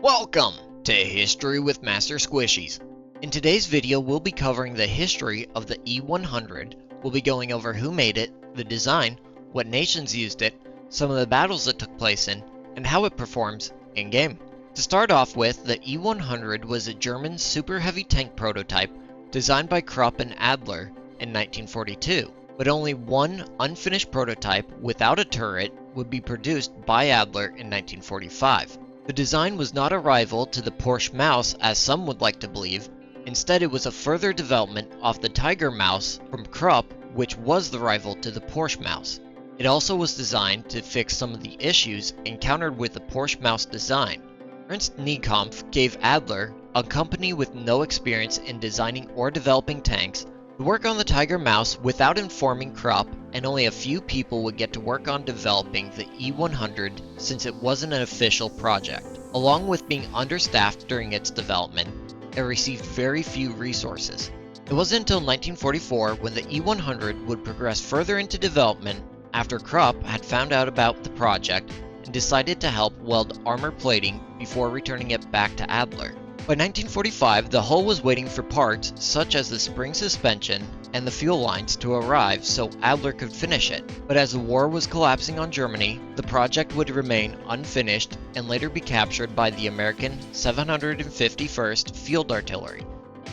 Welcome to History with Master Squishies. In today's video, we'll be covering the history of the E-100. We'll be going over who made it, the design, what nations used it, some of the battles it took place in, and how it performs in-game. To start off with, the E-100 was a German super heavy tank prototype designed by Krupp and Adler in 1942, but only one unfinished prototype without a turret would be produced by Adler in 1945. The design was not a rival to the Porsche Mouse as some would like to believe. Instead, it was a further development of the Tiger Mouse from Krupp, which was the rival to the Porsche Mouse. It also was designed to fix some of the issues encountered with the Porsche Mouse design. Ernst Niekampf gave Adler, a company with no experience in designing or developing tanks, to work on the Tiger Mouse without informing Krupp, and only a few people would get to work on developing the E-100 since it wasn't an official project. Along with being understaffed during its development, it received very few resources. It wasn't until 1944 when the E-100 would progress further into development after Krupp had found out about the project and decided to help weld armor plating before returning it back to Adler. By 1945, the hull was waiting for parts such as the spring suspension and the fuel lines to arrive so Adler could finish it. But as the war was collapsing on Germany, the project would remain unfinished and later be captured by the American 751st Field Artillery,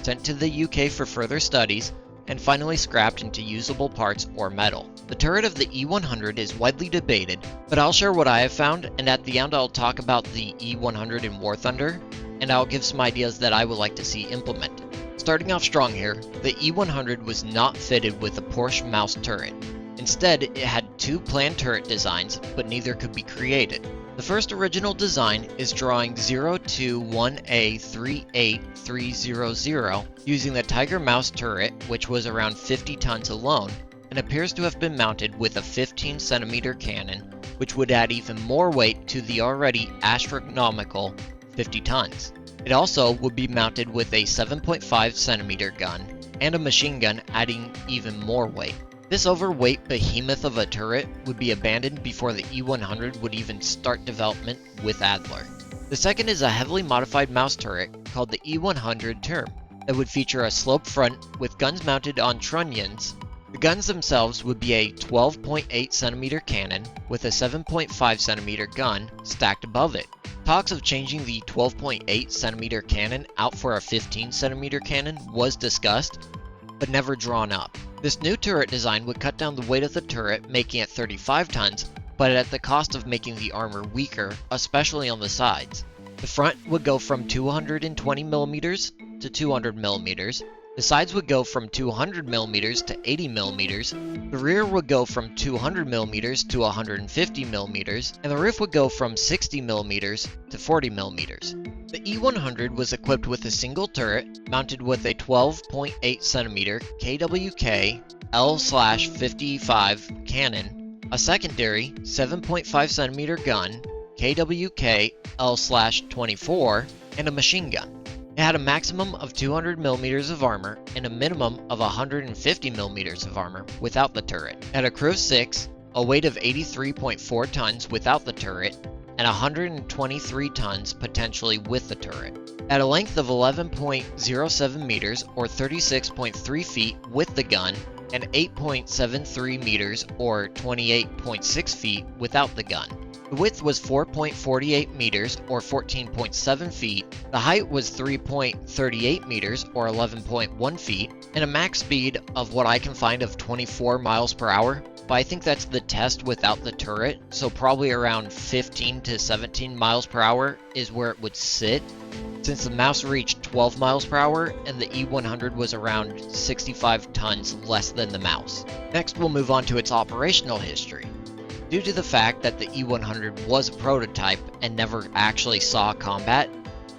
sent to the UK for further studies, and finally scrapped into usable parts or metal. The turret of the E-100 is widely debated, but I'll share what I have found, and at the end I'll talk about the E-100 in War Thunder, and I'll give some ideas that I would like to see implemented. Starting off strong here, the E-100 was not fitted with a Porsche Mouse turret. Instead, it had two planned turret designs, but neither could be created. The first original design is drawing 021A38300 using the Tiger Mouse turret, which was around 50 tons alone, and appears to have been mounted with a 15 centimeter cannon, which would add even more weight to the already astronomical 50 tons. It also would be mounted with a 7.5 centimeter gun and a machine gun, adding even more weight. This overweight behemoth of a turret would be abandoned before the E-100 would even start development with Adler. The second is a heavily modified mouse turret called the E-100 Term that would feature a sloped front with guns mounted on trunnions. The guns themselves would be a 12.8 centimeter cannon with a 7.5 centimeter gun stacked above it. Talks of changing the 12.8 centimeter cannon out for a 15 centimeter cannon was discussed, but never drawn up. This new turret design would cut down the weight of the turret, making it 35 tons, but at the cost of making the armor weaker, especially on the sides. The front would go from 220mm to 200mm. The sides would go from 200mm to 80mm, the rear would go from 200mm to 150mm, and the roof would go from 60mm to 40mm. The E-100 was equipped with a single turret mounted with a 12.8 centimeter KWK L/55 cannon, a secondary 7.5 centimeter gun KWK L/24, and a machine gun. It had a maximum of 200mm of armor and a minimum of 150mm of armor without the turret. It had a crew of 6, a weight of 83.4 tons without the turret, and 123 tons potentially with the turret. At a length of 11.07 meters or 36.3 feet with the gun, and 8.73 meters or 28.6 feet without the gun. The width was 4.48 meters or 14.7 feet, the height was 3.38 meters or 11.1 feet, and a max speed of what I can find of 24 miles per hour, but I think that's the test without the turret, so probably around 15 to 17 miles per hour is where it would sit, since the mouse reached 12 miles per hour and the E-100 was around 65 tons less than the mouse. Next we'll move on to its operational history. Due to the fact that the E-100 was a prototype and never actually saw combat,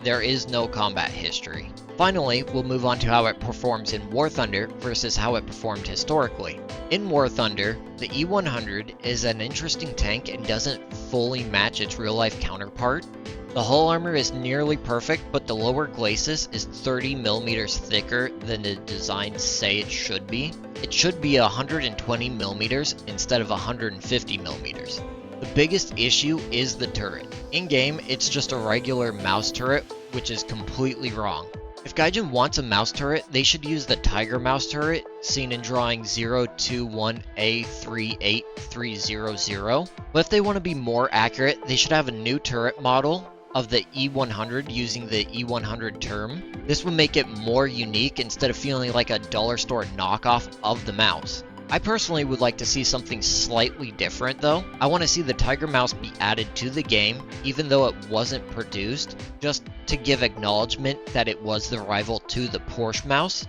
there is no combat history. Finally, we'll move on to how it performs in War Thunder versus how it performed historically. In War Thunder, the E-100 is an interesting tank and doesn't fully match its real-life counterpart. The hull armor is nearly perfect, but the lower glacis is 30mm thicker than the designs say it should be. It should be 120mm instead of 150mm. The biggest issue is the turret. In-game, it's just a regular mouse turret, which is completely wrong. If Gaijin wants a mouse turret, they should use the Tiger mouse turret seen in drawing 021A38300. But if they want to be more accurate, they should have a new turret model of the E-100 using the E-100 term. This would make it more unique instead of feeling like a dollar store knockoff of the mouse. I personally would like to see something slightly different though. I want to see the Tiger mouse be added to the game, even though it wasn't produced, just to give acknowledgement that it was the rival to the Porsche mouse.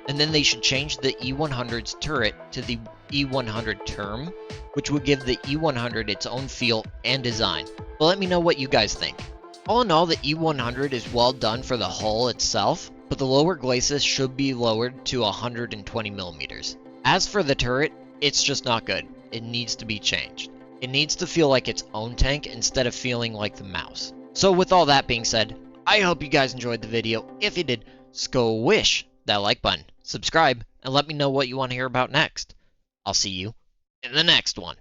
And then they should change the E-100's turret to the E-100 term, which would give the E-100 its own feel and design. But let me know what you guys think. All in all, the E-100 is well done for the hull itself, but the lower glacis should be lowered to 120mm. As for the turret, it's just not good. It needs to be changed. It needs to feel like its own tank instead of feeling like the mouse. So with all that being said, I hope you guys enjoyed the video. If you did, squish that like button, subscribe, and let me know what you want to hear about next. I'll see you in the next one.